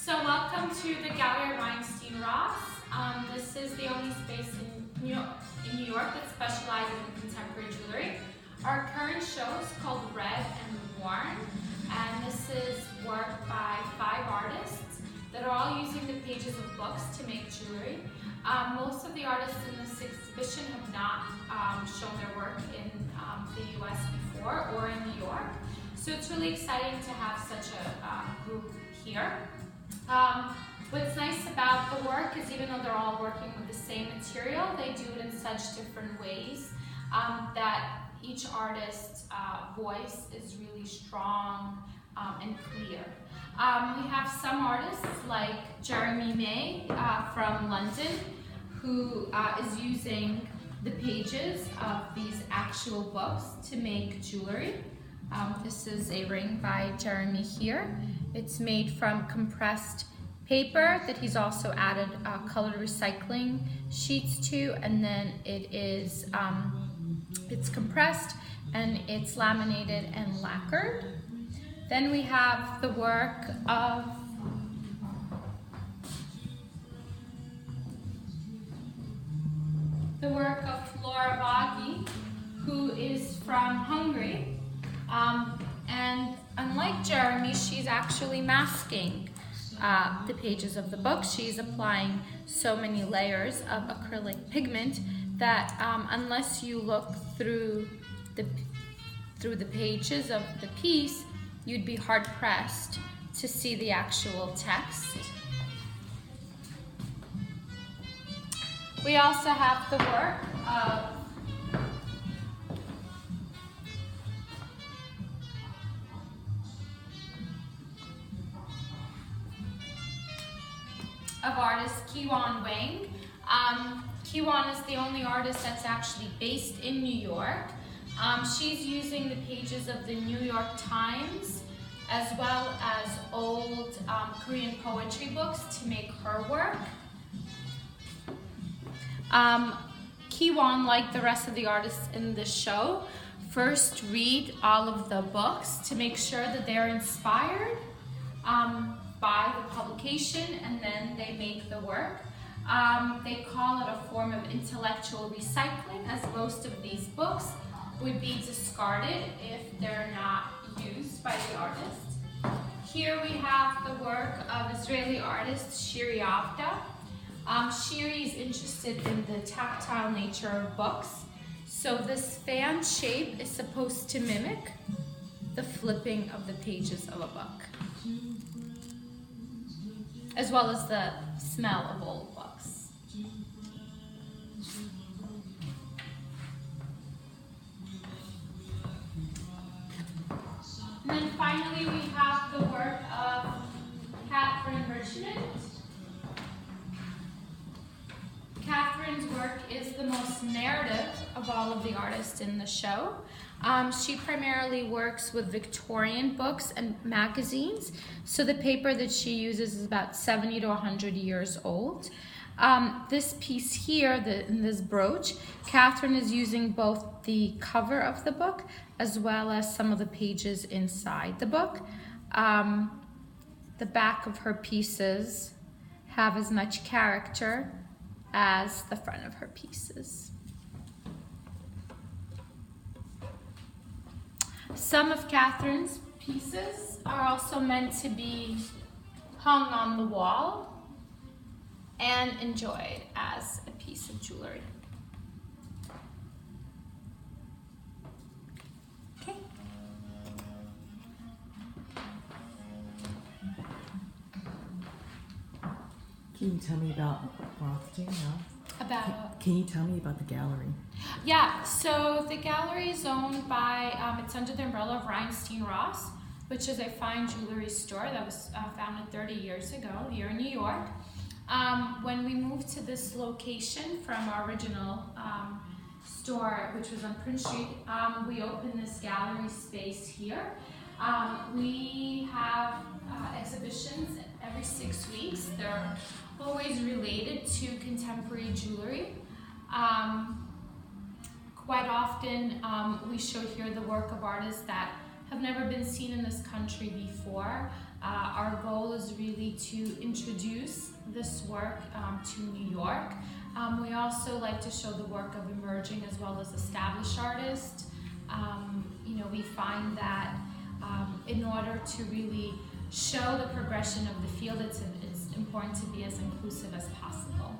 So welcome to the Gallery Reinstein Ross. This is the only space in New York that specializes in contemporary jewelry. Our current show is called Red and Worn, and this is work by 5 artists that are all using the pages of books to make jewelry. Most of the artists in this exhibition have not shown their work in the US before or in New York. So it's really exciting to have such a group here. What's nice about the work is even though they're all working with the same material, they do it in such different ways that each artist's voice is really strong and clear. We have some artists like Jeremy May from London who is using the pages of these actual books to make jewelry. This is a ring by Jeremy here. It's made from compressed paper that he's also added colored recycling sheets to, and then it is it's compressed and it's laminated and lacquered. Then we have the work of Flora Bagi, who is from Hungary. And unlike Jeremy, she's actually masking the pages of the book. She's applying so many layers of acrylic pigment that unless you look through the pages of the piece, you'd be hard-pressed to see the actual text. We also have the work of artist Kiwan Wang. Kiwan is the only artist that's actually based in New York. She's using the pages of the New York Times as well as old Korean poetry books to make her work. Kiwan, like the rest of the artists in this show, first read all of the books to make sure that they're inspired by the publication, and then they make the work. They call it a form of intellectual recycling, as most of these books would be discarded if they're not used by the artist. Here we have the work of Israeli artist Shiri Avda. Shiri is interested in the tactile nature of books, so this fan shape is supposed to mimic the flipping of the pages of a book, as well as the smell of old books. And then finally we have the work of Catherine Richmond. Catherine's work is the most narrative of all of the artists in the show. She primarily works with Victorian books and magazines, so the paper that she uses is about 70 to 100 years old. This piece here, in this brooch, Catherine is using both the cover of the book as well as some of the pages inside the book. The back of her pieces have as much character as the front of her pieces. Some of Catherine's pieces are also meant to be hung on the wall and enjoyed as a piece of jewelry. Okay. Can you tell me about Reinstein now? Can you tell me about the gallery? Yeah, so the gallery is owned by, it's under the umbrella of Reinstein Ross, which is a fine jewelry store that was founded 30 years ago here in New York. When we moved to this location from our original store, which was on Prince Street, we opened this gallery space here. We have exhibitions every 6 weeks. They're always related to contemporary jewelry. Quite often we show here the work of artists that have never been seen in this country before. Our goal is really to introduce this work to New York. We also like to show the work of emerging as well as established artists. We find that in order to really show the progression of the field, it's important to be as inclusive as possible.